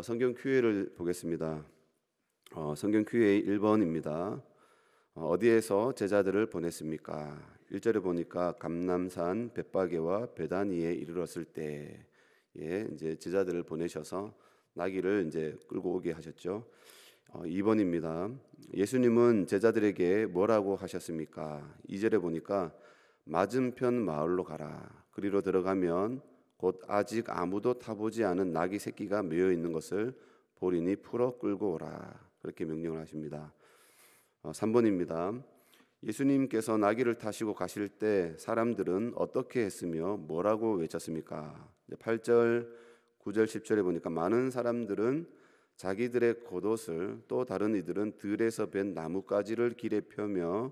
성경 큐에를 보겠습니다. 성경 큐에 1번입니다. 어디에서 제자들을 보냈습니까? 1절에 보니까 감람산 벳바게와 베다니에 이르렀을 때에 이제 제자들을 보내셔서 나귀를 이제 끌고 오게 하셨죠. 2번입니다. 예수님은 제자들에게 뭐라고 하셨습니까? 2절에 보니까 맞은편 마을로 가라. 그리로 들어가면 곧 아직 아무도 타보지 않은 나귀 새끼가 메어 있는 것을 보리니 풀어 끌고 오라. 그렇게 명령을 하십니다. 3번입니다. 예수님께서 나귀를 타시고 가실 때 사람들은 어떻게 했으며 뭐라고 외쳤습니까? 8절, 9절, 10절에 보니까 많은 사람들은 자기들의 겉옷을, 또 다른 이들은 들에서 벤 나뭇가지를 길에 펴며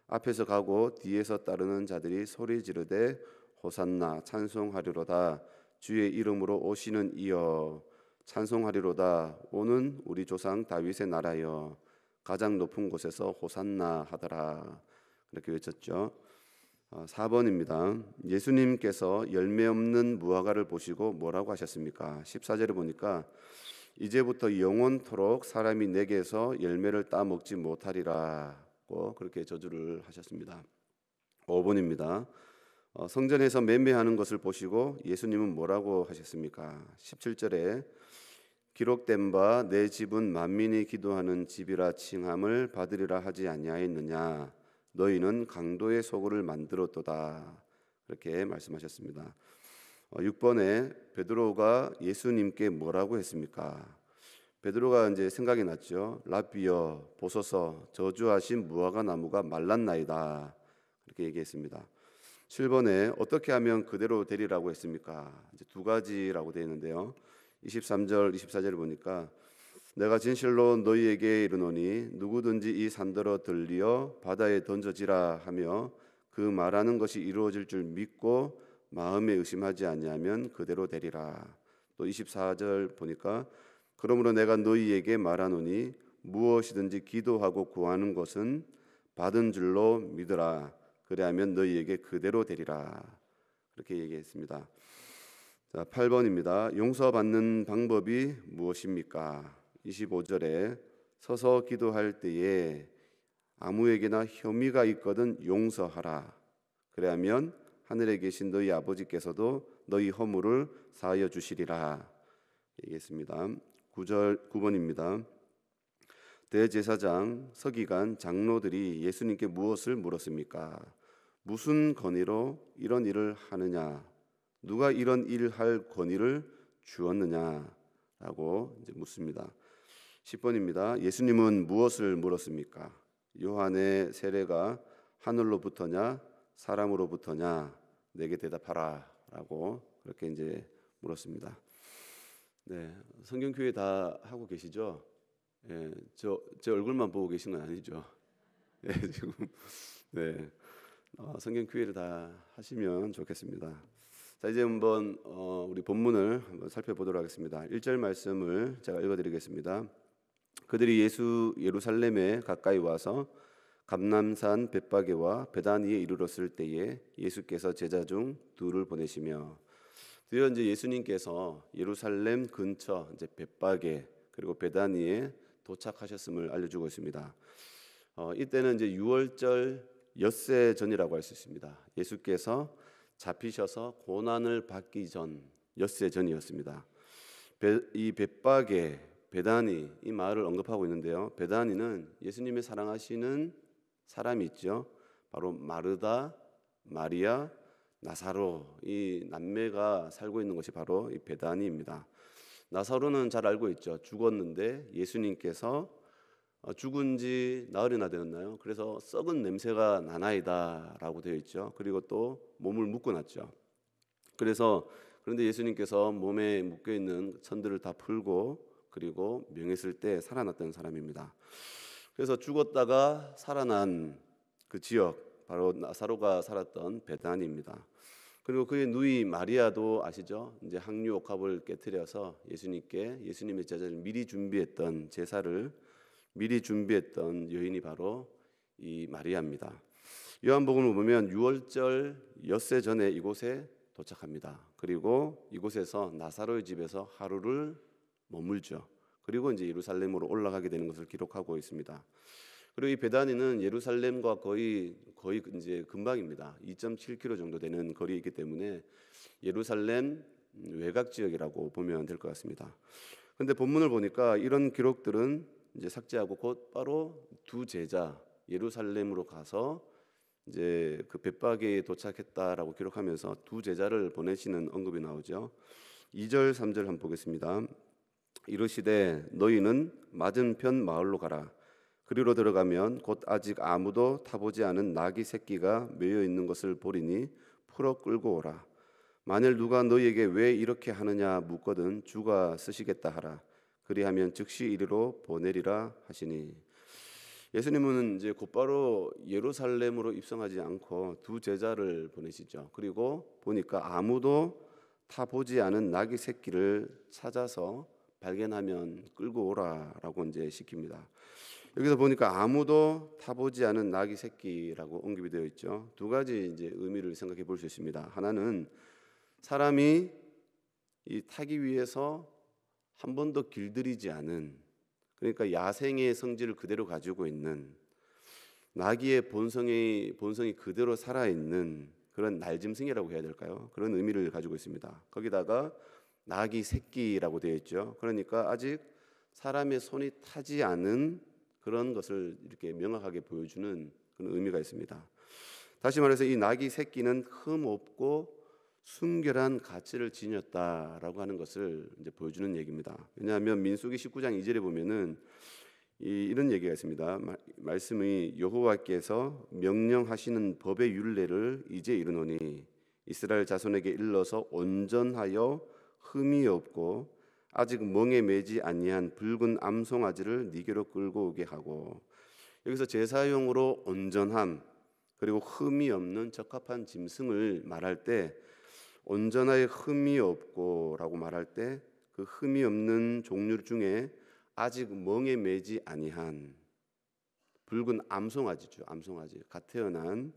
앞에서 가고 뒤에서 따르는 자들이 소리 지르되 호산나 찬송하리로다. 주의 이름으로 오시는 이여 찬송하리로다. 오는 우리 조상 다윗의 나라여 가장 높은 곳에서 호산나 하더라. 그렇게 외쳤죠. 4번입니다. 예수님께서 열매 없는 무화과를 보시고 뭐라고 하셨습니까? 14절에 보니까 이제부터 영원토록 사람이 내게서 열매를 따먹지 못하리라고 그렇게 저주를 하셨습니다. 5번입니다. 성전에서 매매하는 것을 보시고 예수님은 뭐라고 하셨습니까? 17절에 기록된 바 내 집은 만민이 기도하는 집이라 칭함을 받으리라 하지 아니하였느냐? 너희는 강도의 소굴을 만들었도다. 그렇게 말씀하셨습니다. 6번에 베드로가 예수님께 뭐라고 했습니까? 베드로가 이제 생각이 났죠. 라비여 보소서 저주하신 무화과 나무가 말랐나이다. 그렇게 얘기했습니다. 7번에 어떻게 하면 그대로 되리라고 했습니까? 이제 두 가지라고 되어 있는데요. 23절, 24절을 보니까 내가 진실로 너희에게 이르노니 누구든지 이 산더러 들리어 바다에 던져지라 하며 그 말하는 것이 이루어질 줄 믿고 마음에 의심하지 아니하면 그대로 되리라. 또 24절 보니까 그러므로 내가 너희에게 말하노니 무엇이든지 기도하고 구하는 것은 받은 줄로 믿으라. 그래야면 너희에게 그대로 되리라. 그렇게 얘기했습니다. 자, 8번입니다. 용서받는 방법이 무엇입니까? 25절에 서서 기도할 때에 아무에게나 혐의가 있거든 용서하라. 그래야면 하늘에 계신 너희 아버지께서도 너희 허물을 사하여 주시리라. 얘기했습니다. 9번입니다. 대제사장, 서기관, 장로들이 예수님께 무엇을 물었습니까? 무슨 권위로 이런 일을 하느냐? 누가 이런 일을 할 권위를 주었느냐라고 이제 묻습니다. 10번입니다. 예수님은 무엇을 물었습니까? 요한의 세례가 하늘로부터냐 사람으로부터냐 내게 대답하라라고 그렇게 이제 물었습니다. 네, 성경 교회 다 하고 계시죠? 예, 제 얼굴만 보고 계신 건 아니죠? 예, 지금 네, 성경 교회를 다 하시면 좋겠습니다. 자, 이제 한번 우리 본문을 한번 살펴보도록 하겠습니다. 1절 말씀을 제가 읽어드리겠습니다. 그들이 예루살렘에 가까이 와서 감람산 벳바게와 베다니에 이르렀을 때에 예수께서 제자 중 둘을 보내시며 드디어 이제 예수님께서 예루살렘 근처 이제 벳바게 그리고 베다니에 도착하셨음을 알려주고 있습니다. 이때는 이제 유월절 엿새 전이라고 할 수 있습니다. 예수께서 잡히셔서 고난을 받기 전 엿새 전이었습니다. 이 벳바게 베다니 이 마을을 언급하고 있는데요. 베다니는 예수님의 사랑하시는 사람이 있죠. 바로 마르다, 마리아, 나사로 이 남매가 살고 있는 것이 바로 이 베다니입니다. 나사로는 잘 알고 있죠. 죽었는데 예수님께서 죽은 지 나흘이나 되었나요? 그래서 썩은 냄새가 나나이다라고 되어 있죠. 그리고 또 몸을 묶어놨죠. 그런데 예수님께서 몸에 묶여 있는 천들을 다 풀고 그리고 명했을 때 살아났던 사람입니다. 그래서 죽었다가 살아난 그 지역 바로 나사로가 살았던 베다니입니다. 그리고 그의 누이 마리아도 아시죠? 이제 항류 옥합을 깨뜨려서 예수님의 제자를 미리 준비했던 제사를 미리 준비했던 여인이 바로 이 마리아입니다. 요한복음을 보면 6월절 엿새 전에 이곳에 도착합니다. 그리고 이곳에서 나사로의 집에서 하루를 머물죠. 그리고 이제 예루살렘으로 올라가게 되는 것을 기록하고 있습니다. 그리고 이 베다니는 예루살렘과 거의 이제 근방입니다. 2.7km 정도 되는 거리이기 때문에 예루살렘 외곽 지역이라고 보면 될 것 같습니다. 그런데 본문을 보니까 이런 기록들은 이제 삭제하고 곧바로 두 제자 예루살렘으로 가서 이제 그 벳바게에 도착했다라고 기록하면서 두 제자를 보내시는 언급이 나오죠. 2절 3절 한번 보겠습니다. 이르시되 너희는 맞은편 마을로 가라. 그리로 들어가면 곧 아직 아무도 타보지 않은 나귀 새끼가 매여 있는 것을 보리니 풀어 끌고 오라. 만일 누가 너희에게 왜 이렇게 하느냐 묻거든 주가 쓰시겠다 하라. 그리하면 즉시 이리로 보내리라 하시니. 예수님은 이제 곧바로 예루살렘으로 입성하지 않고 두 제자를 보내시죠. 그리고 보니까 아무도 타보지 않은 나귀 새끼를 찾아서 발견하면 끌고 오라라고 이제 시킵니다. 여기서 보니까 아무도 타보지 않은 나귀 새끼라고 언급이 되어 있죠. 두 가지 이제 의미를 생각해 볼 수 있습니다. 하나는 사람이 이 타기 위해서 한 번도 길들이지 않은, 그러니까 야생의 성질을 그대로 가지고 있는, 나귀의 본성이 그대로 살아 있는 그런 날짐승이라고 해야 될까요? 그런 의미를 가지고 있습니다. 거기다가 나귀 새끼라고 되어 있죠. 그러니까 아직 사람의 손이 타지 않은 그런 것을 이렇게 명확하게 보여주는 그런 의미가 있습니다. 다시 말해서 이 나귀 새끼는 흠없고 순결한 가치를 지녔다라고 하는 것을 이제 보여주는 얘기입니다. 왜냐하면 민수기 19장 2절에 보면은 이런 얘기가 있습니다. 말씀이 여호와께서 명령하시는 법의 율례를 이제 이르노니 이스라엘 자손에게 일러서 온전하여 흠이 없고 아직 멍에 매지 아니한 붉은 암송아지를 네게로 끌고 오게 하고. 여기서 제사용으로 온전함 그리고 흠이 없는 적합한 짐승을 말할 때 온전하여 흠이 없고라고 말할 때 그 흠이 없는 종류 중에 아직 멍에 매지 아니한 붉은 암송아지죠. 암송아지 갓 태어난.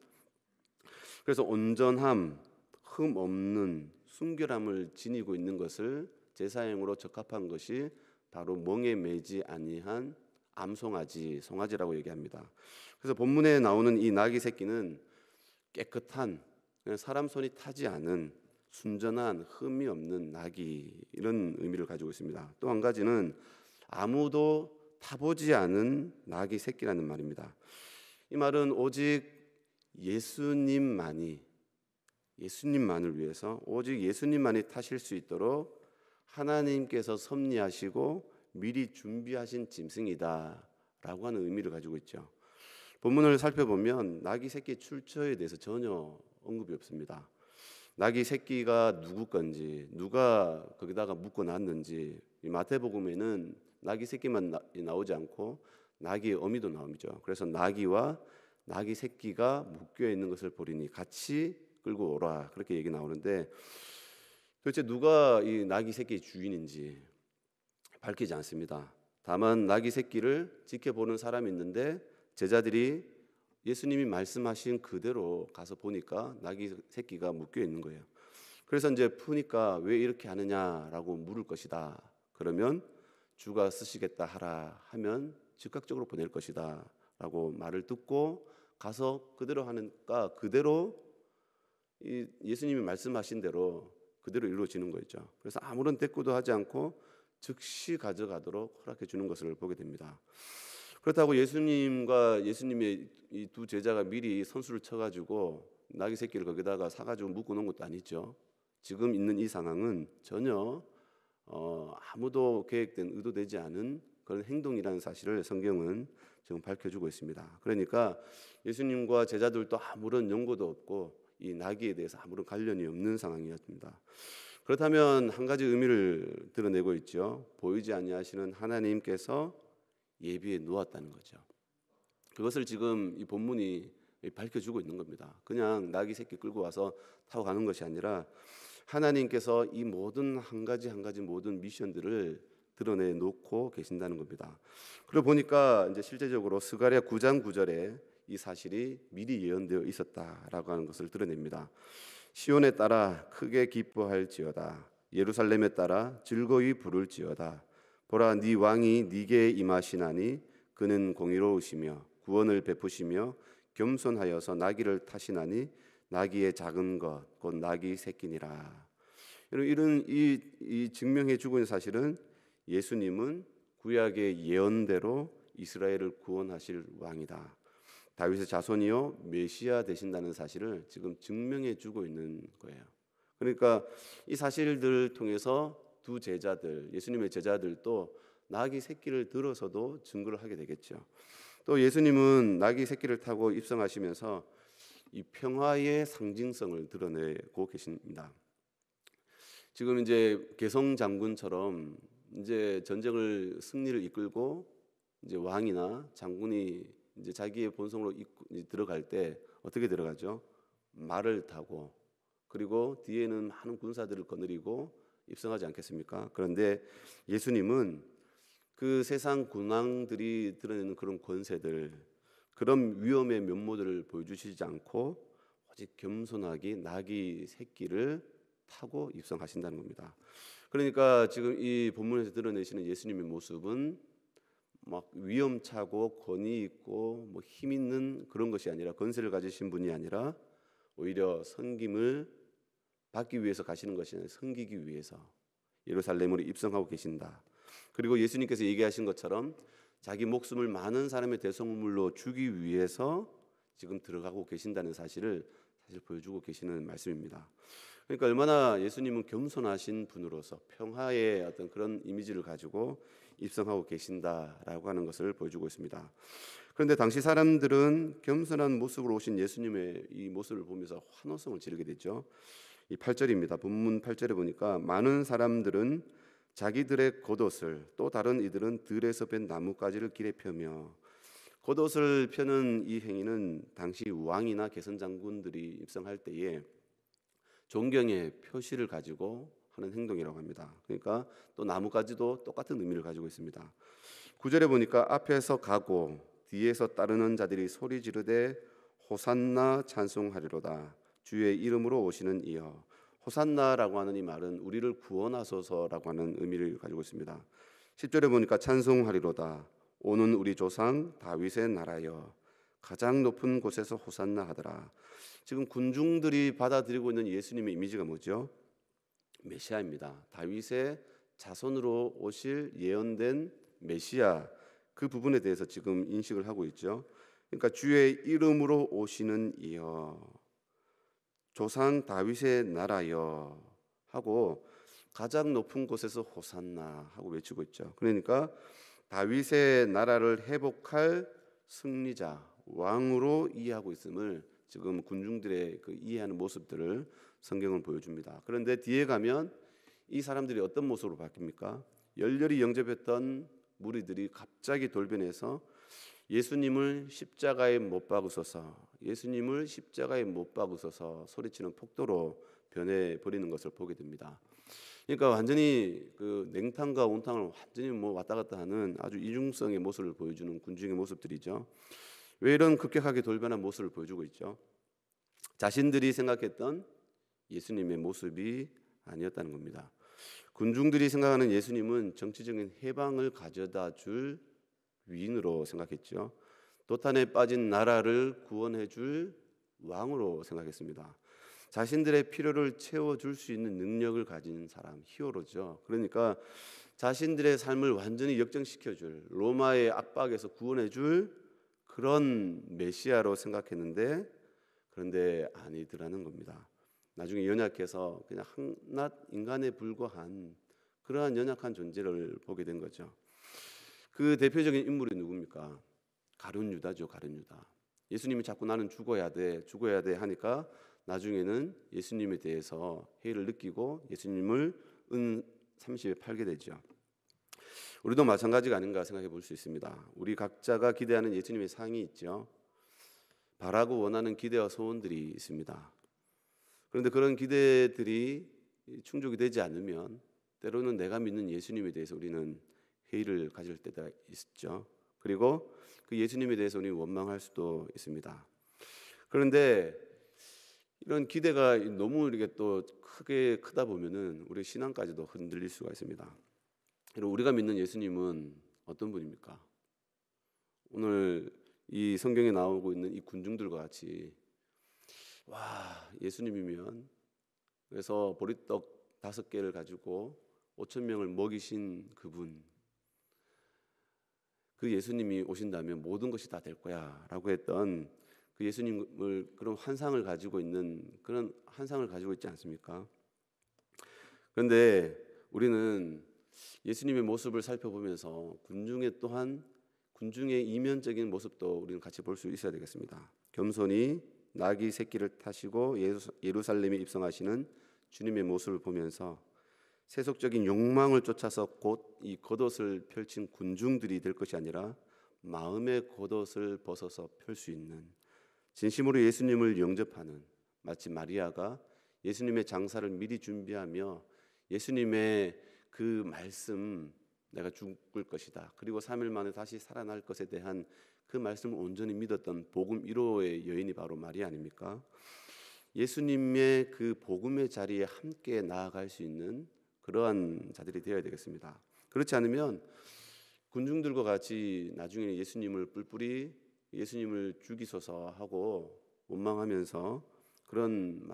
그래서 온전함, 흠 없는 순결함을 지니고 있는 것을 제사용으로 적합한 것이 바로 멍에 매지 아니한 암송아지, 송아지라고 얘기합니다. 그래서 본문에 나오는 이 나귀 새끼는 깨끗한, 사람 손이 타지 않은 순전한 흠이 없는 나귀, 이런 의미를 가지고 있습니다. 또 한 가지는 아무도 타보지 않은 나귀 새끼라는 말입니다. 이 말은 오직 예수님만을 위해서 오직 예수님만이 타실 수 있도록 하나님께서 섭리하시고 미리 준비하신 짐승이다라고 하는 의미를 가지고 있죠. 본문을 살펴보면 나귀 새끼 출처에 대해서 전혀 언급이 없습니다. 나귀 새끼가 누구 건지, 누가 거기다가 묶어 놨는지, 이 마태복음에는 나귀 새끼만 나오지 않고 나귀의 어미도 나오죠. 그래서 나귀와 나귀 새끼가 묶여 있는 것을 보리니 같이 끌고 오라, 그렇게 얘기 나오는데 도대체 누가 이 나귀 새끼의 주인인지 밝히지 않습니다. 다만 나귀 새끼를 지켜보는 사람이 있는데 제자들이 예수님이 말씀하신 그대로 가서 보니까 나귀 새끼가 묶여 있는 거예요. 그래서 이제 푸니까 왜 이렇게 하느냐라고 물을 것이다. 그러면 주가 쓰시겠다 하라 하면 즉각적으로 보낼 것이다 라고 말을 듣고 가서 그대로 하니까 그대로 예수님이 말씀하신 대로 그대로 이루어지는 거죠. 그래서 아무런 대꾸도 하지 않고 즉시 가져가도록 허락해 주는 것을 보게 됩니다. 그렇다고 예수님과 예수님의 이 두 제자가 미리 선수를 쳐가지고 나귀 새끼를 거기다가 사가지고 묶어놓은 것도 아니죠. 지금 있는 이 상황은 전혀 아무도 계획된 의도되지 않은 그런 행동이라는 사실을 성경은 지금 밝혀주고 있습니다. 그러니까 예수님과 제자들도 아무런 연고도 없고 이 나귀에 대해서 아무런 관련이 없는 상황이었습니다. 그렇다면 한 가지 의미를 드러내고 있죠. 보이지 아니하시는 하나님께서 예비해 놓았다는 거죠. 그것을 지금 이 본문이 밝혀주고 있는 겁니다. 그냥 나귀 새끼 끌고 와서 타고 가는 것이 아니라 하나님께서 이 모든 한 가지 모든 미션들을 드러내 놓고 계신다는 겁니다. 그러고 보니까 이제 실제적으로 스가랴 9장 9절에 이 사실이 미리 예언되어 있었다라고 하는 것을 드러냅니다. 시온에 따라 크게 기뻐할지어다. 예루살렘에 따라 즐거이 부를지어다. 보라, 네 왕이 네게 임하시나니 그는 공의로우시며 구원을 베푸시며 겸손하여서 나귀를 타시나니 나귀의 작은 것 곧 나귀 새끼니라. 이런 이 증명해 주고 있는 사실은 예수님은 구약의 예언대로 이스라엘을 구원하실 왕이다. 다윗의 자손이요 메시아 되신다는 사실을 지금 증명해 주고 있는 거예요. 그러니까 이 사실들을 통해서 두 제자들, 예수님의 제자들도 나귀 새끼를 들어서도 증거를 하게 되겠죠. 또 예수님은 나귀 새끼를 타고 입성하시면서 이 평화의 상징성을 드러내고 계십니다. 지금 이제 개성 장군처럼 이제 전쟁을 승리를 이끌고 이제 왕이나 장군이 이제 자기의 본성으로 들어갈 때 어떻게 들어가죠? 말을 타고, 그리고 뒤에는 많은 군사들을 거느리고 입성하지 않겠습니까? 그런데 예수님은 그 세상 군왕들이 드러내는 그런 권세들, 그런 위험의 면모들을 보여주시지 않고 오직 겸손하게 나귀 새끼를 타고 입성하신다는 겁니다. 그러니까 지금 이 본문에서 드러내시는 예수님의 모습은 막 위험차고 권위 있고 뭐 힘 있는 그런 것이 아니라, 권세를 가지신 분이 아니라 오히려 섬김을 받기 위해서 가시는 것이 아니라 섬기기 위해서 예루살렘으로 입성하고 계신다. 그리고 예수님께서 얘기하신 것처럼 자기 목숨을 많은 사람의 대성물로 주기 위해서 지금 들어가고 계신다는 사실을 사실 보여주고 계시는 말씀입니다. 그러니까 얼마나 예수님은 겸손하신 분으로서 평화의 어떤 그런 이미지를 가지고 입성하고 계신다라고 하는 것을 보여주고 있습니다. 그런데 당시 사람들은 겸손한 모습으로 오신 예수님의 이 모습을 보면서 환호성을 지르게 됐죠. 이 8절입니다. 본문 8절에 보니까 많은 사람들은 자기들의 겉옷을, 또 다른 이들은 들에서 벤 나뭇가지를 길에 펴며, 겉옷을 펴는 이 행위는 당시 왕이나 개선 장군들이 입성할 때에 존경의 표시를 가지고 하는 행동이라고 합니다. 그러니까 또 나뭇가지도 똑같은 의미를 가지고 있습니다. 9절에 보니까 앞에서 가고 뒤에서 따르는 자들이 소리 지르되 호산나 찬송하리로다. 주의 이름으로 오시는 이여. 호산나라고 하는 이 말은 우리를 구원하소서라고 하는 의미를 가지고 있습니다. 10절에 보니까 찬송하리로다. 오는 우리 조상 다윗의 나라여. 가장 높은 곳에서 호산나 하더라. 지금 군중들이 받아들이고 있는 예수님의 이미지가 뭐죠? 메시아입니다. 다윗의 자손으로 오실 예언된 메시아, 그 부분에 대해서 지금 인식을 하고 있죠. 그러니까 주의 이름으로 오시는 이여, 조상 다윗의 나라여 하고 가장 높은 곳에서 호산나 하고 외치고 있죠. 그러니까 다윗의 나라를 회복할 승리자, 왕으로 이해하고 있음을 지금 군중들의 그 이해하는 모습들을 성경은 보여줍니다. 그런데 뒤에 가면 이 사람들이 어떤 모습으로 바뀝니까? 열렬히 영접했던 무리들이 갑자기 돌변해서 예수님을 십자가에 못 박으소서, 예수님을 십자가에 못 박으소서 소리치는 폭도로 변해버리는 것을 보게 됩니다. 그러니까 완전히 그 냉탕과 온탕을 완전히 뭐 왔다 갔다 하는 아주 이중성의 모습을 보여주는 군중의 모습들이죠. 왜 이런 급격하게 돌변한 모습을 보여주고 있죠? 자신들이 생각했던 예수님의 모습이 아니었다는 겁니다. 군중들이 생각하는 예수님은 정치적인 해방을 가져다 줄 위인으로 생각했죠. 도탄에 빠진 나라를 구원해 줄 왕으로 생각했습니다. 자신들의 필요를 채워줄 수 있는 능력을 가진 사람, 히어로죠. 그러니까 자신들의 삶을 완전히 역전시켜줄, 로마의 압박에서 구원해줄 그런 메시아로 생각했는데, 그런데 아니더라는 겁니다. 나중에 연약해서 그냥 한낱 인간에 불과한 그러한 연약한 존재를 보게 된 거죠. 그 대표적인 인물이 누굽니까? 가룟 유다죠. 가룟 유다. 예수님이 자꾸 나는 죽어야 돼 하니까 나중에는 예수님에 대해서 회의를 느끼고 예수님을 은 30에 팔게 되죠. 우리도 마찬가지가 아닌가 생각해 볼 수 있습니다. 우리 각자가 기대하는 예수님의 상이 있죠. 바라고 원하는 기대와 소원들이 있습니다. 그런데 그런 기대들이 충족이 되지 않으면 때로는 내가 믿는 예수님에 대해서 우리는 회의를 가질 때가 있죠. 그리고 그 예수님에 대해서 우리는 원망할 수도 있습니다. 그런데 이런 기대가 너무 이렇게 또 크다 보면은 우리 신앙까지도 흔들릴 수가 있습니다. 그리고 우리가 믿는 예수님은 어떤 분입니까? 오늘 이 성경에 나오고 있는 이 군중들과 같이 예수님이면, 그래서 보리떡 5개를 가지고 5천 명을 먹이신 그분, 그 예수님이 오신다면 모든 것이 다 될 거야 라고 했던 그 예수님을, 그런 환상을 가지고 있지 않습니까? 그런데 우리는 예수님의 모습을 살펴보면서 군중의 이면적인 모습도 우리는 같이 볼 수 있어야 되겠습니다. 겸손히 나귀 새끼를 타시고 예루살렘에 입성하시는 주님의 모습을 보면서 세속적인 욕망을 쫓아서 곧 이 겉옷을 펼친 군중들이 될 것이 아니라 마음의 겉옷을 벗어서 펼 수 있는, 진심으로 예수님을 영접하는, 마치 마리아가 예수님의 장사를 미리 준비하며 예수님의 그 말씀, 내가 죽을 것이다, 그리고 3일 만에 다시 살아날 것에 대한 그 말씀을 온전히 믿었던 복음 1호의 여인이 바로 마리아 아닙니까? 예수님의 그 복음의 자리에 함께 나아갈 수 있는 그러한 자들이 되어야 되겠습니다. 그렇지 않으면 군중들과 같이 나중에 예수님을 죽이소서 하고 원망하면서 그런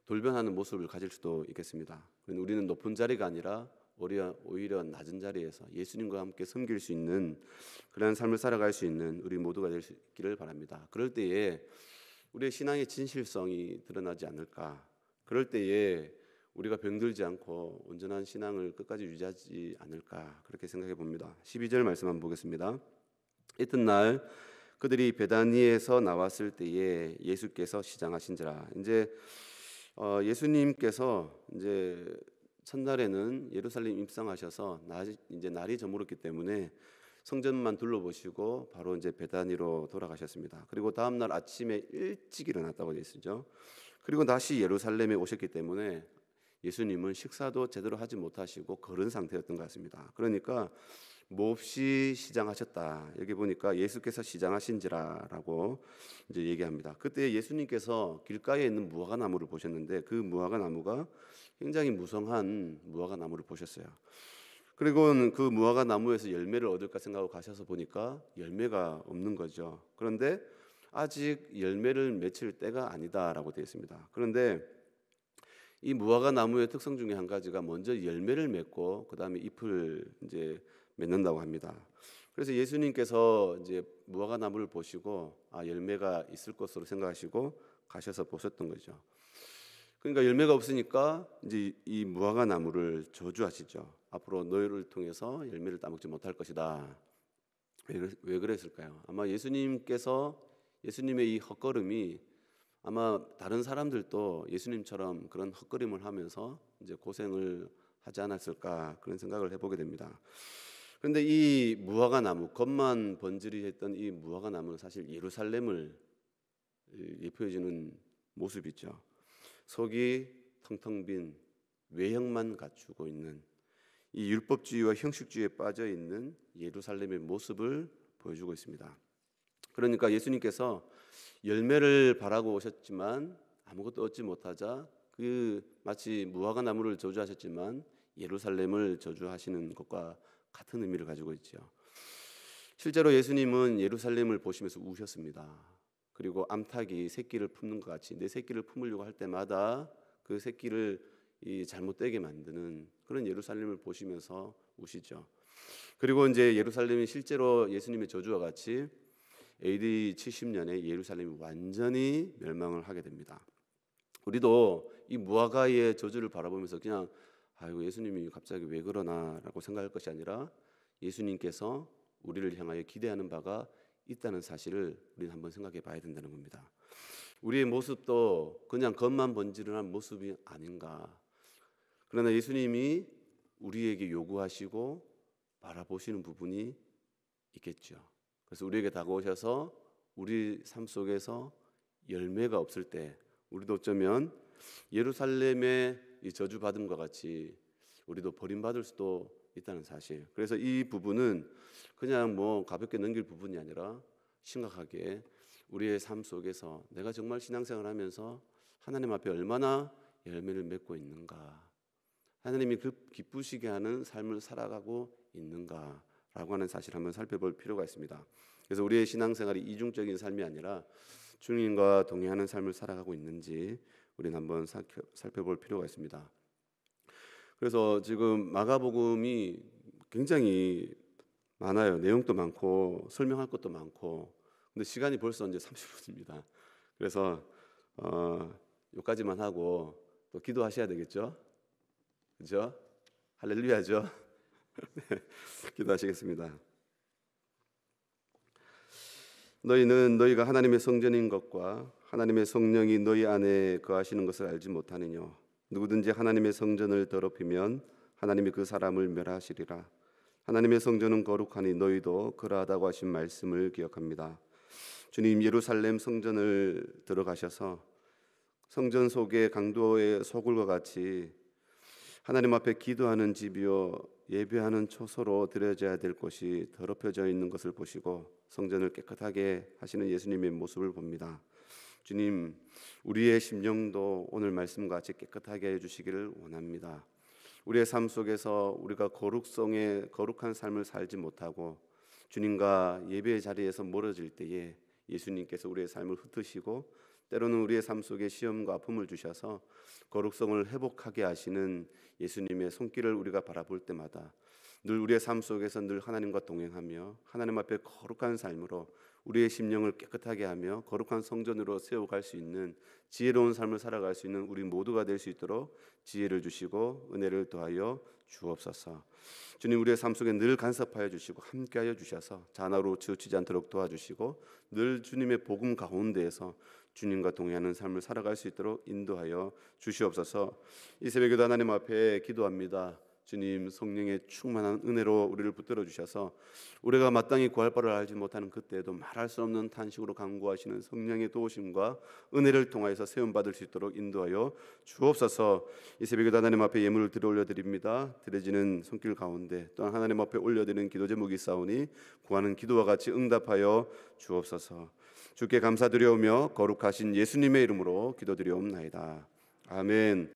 돌변하는 모습을 가질 수도 있겠습니다. 우리는 높은 자리가 아니라 오히려 낮은 자리에서 예수님과 함께 섬길 수 있는 그런 삶을 살아갈 수 있는 우리 모두가 될 수 있기를 바랍니다. 그럴 때에 우리의 신앙의 진실성이 드러나지 않을까. 그럴 때에 우리가 병들지 않고 온전한 신앙을 끝까지 유지하지 않을까, 그렇게 생각해 봅니다. 12절 말씀 한번 보겠습니다. 이튿날 그들이 베다니에서 나왔을 때에 예수께서 시장하신지라. 이제 예수님께서 이제 첫날에는 예루살렘 입성하셔서 이제 날이 저물었기 때문에 성전만 둘러보시고 바로 이제 베다니로 돌아가셨습니다. 그리고 다음 날 아침에 일찍 일어났다고 되어 있죠. 그리고 다시 예루살렘에 오셨기 때문에 예수님은 식사도 제대로 하지 못하시고 걸은 상태였던 것 같습니다. 그러니까 몹시 시장하셨다. 여기 보니까 예수께서 시장하신지라라고 이제 얘기합니다. 그때 예수님께서 길가에 있는 무화과 나무를 보셨는데 그 무화과 나무가 굉장히 무성한 무화과 나무를 보셨어요. 그리고 그 무화과 나무에서 열매를 얻을까 생각하고 가셔서 보니까 열매가 없는 거죠. 그런데 아직 열매를 맺힐 때가 아니다라고 되어 있습니다. 그런데 이 무화과 나무의 특성 중에 한 가지가 먼저 열매를 맺고 그 다음에 잎을 이제 맺는다고 합니다. 그래서 예수님께서 이제 무화과 나무를 보시고 열매가 있을 것으로 생각하시고 가셔서 보셨던 거죠. 그러니까 열매가 없으니까 이제 이 무화과 나무를 저주하시죠. 앞으로 너희를 통해서 열매를 따먹지 못할 것이다. 왜 그랬을까요? 아마 예수님의 이 헛걸음이 아마 다른 사람들도 예수님처럼 그런 헛걸음을 하면서 이제 고생을 하지 않았을까, 그런 생각을 해보게 됩니다. 그런데 이 무화과 나무, 겉만 번지르했던 이 무화과 나무는 사실 예루살렘을 예표해주는 모습이죠. 속이 텅텅 빈, 외형만 갖추고 있는 이 율법주의와 형식주의에 빠져 있는 예루살렘의 모습을 보여주고 있습니다. 그러니까 예수님께서 열매를 바라고 오셨지만 아무것도 얻지 못하자 마치 무화과 나무를 저주하셨지만 예루살렘을 저주하시는 것과 같은 의미를 가지고 있죠. 실제로 예수님은 예루살렘을 보시면서 우셨습니다. 그리고 암탉이 새끼를 품는 것 같이 내 새끼를 품으려고 할 때마다 그 새끼를 잘못되게 만드는 그런 예루살렘을 보시면서 우시죠. 그리고 이제 예루살렘이 실제로 예수님의 저주와 같이 AD 70년에 예루살렘이 완전히 멸망을 하게 됩니다. 우리도 이 무화과의 저주를 바라보면서 그냥 아이고 예수님이 갑자기 왜 그러나라고 생각할 것이 아니라 예수님께서 우리를 향하여 기대하는 바가 있다는 사실을 우리는 한번 생각해 봐야 된다는 겁니다. 우리의 모습도 그냥 겉만 번지르한 모습이 아닌가. 그러나 예수님이 우리에게 요구하시고 바라보시는 부분이 있겠죠. 그래서 우리에게 다가오셔서 우리 삶 속에서 열매가 없을 때 우리도 어쩌면 예루살렘의 이 저주받음과 같이 우리도 버림받을 수도 있다는 사실. 그래서 이 부분은 그냥 가볍게 넘길 부분이 아니라 심각하게 우리의 삶 속에서 내가 정말 신앙생활을 하면서 하나님 앞에 얼마나 열매를 맺고 있는가, 하나님이 기쁘시게 하는 삶을 살아가고 있는가라고 하는 사실을 한번 살펴볼 필요가 있습니다. 그래서 우리의 신앙생활이 이중적인 삶이 아니라 주님과 동행하는 삶을 살아가고 있는지 우리는 한번 살펴볼 필요가 있습니다. 그래서 지금 마가복음이 굉장히 많아요. 내용도 많고 설명할 것도 많고, 근데 시간이 벌써 이제 30분입니다. 그래서 여기까지만 하고 또 기도하셔야 되겠죠? 그죠? 할렐루야죠? 네, 기도하시겠습니다. 너희는 너희가 하나님의 성전인 것과 하나님의 성령이 너희 안에 거하시는 것을 알지 못하느뇨? 누구든지 하나님의 성전을 더럽히면 하나님이 그 사람을 멸하시리라. 하나님의 성전은 거룩하니 너희도 그러하다고 하신 말씀을 기억합니다. 주님 예루살렘 성전을 들어가셔서 성전 속에 강도의 소굴과 같이 하나님 앞에 기도하는 집이요 예배하는 초소로 드려져야 될 곳이 더럽혀져 있는 것을 보시고 성전을 깨끗하게 하시는 예수님의 모습을 봅니다. 주님, 우리의 심령도 오늘 말씀과 같이 깨끗하게 해주시기를 원합니다. 우리의 삶 속에서 우리가 거룩한 삶을 살지 못하고 주님과 예배의 자리에서 멀어질 때에 예수님께서 우리의 삶을 흩으시고 때로는 우리의 삶 속에 시험과 아픔을 주셔서 거룩성을 회복하게 하시는 예수님의 손길을 우리가 바라볼 때마다 늘 우리의 삶 속에서 늘 하나님과 동행하며 하나님 앞에 거룩한 삶으로 우리의 심령을 깨끗하게 하며 거룩한 성전으로 세워갈 수 있는 지혜로운 삶을 살아갈 수 있는 우리 모두가 될 수 있도록 지혜를 주시고 은혜를 더하여 주옵소서. 주님, 우리의 삶 속에 늘 간섭하여 주시고 함께하여 주셔서 자나로 치우치지 않도록 도와주시고 늘 주님의 복음 가운데에서 주님과 동행하는 삶을 살아갈 수 있도록 인도하여 주시옵소서. 이 새벽에도 하나님 앞에 기도합니다. 주님, 성령의 충만한 은혜로 우리를 붙들어 주셔서 우리가 마땅히 구할 바를 알지 못하는 그때에도 말할 수 없는 탄식으로 간구하시는 성령의 도우심과 은혜를 통하여서 세움 받을 수 있도록 인도하여 주옵소서. 이 새벽에도 하나님 앞에 예물을 들어 올려드립니다. 드려지는 손길 가운데 또한 하나님 앞에 올려드리는 기도 제목이 있사오니 구하는 기도와 같이 응답하여 주옵소서. 주께 감사드려오며 거룩하신 예수님의 이름으로 기도드리옵나이다. 아멘.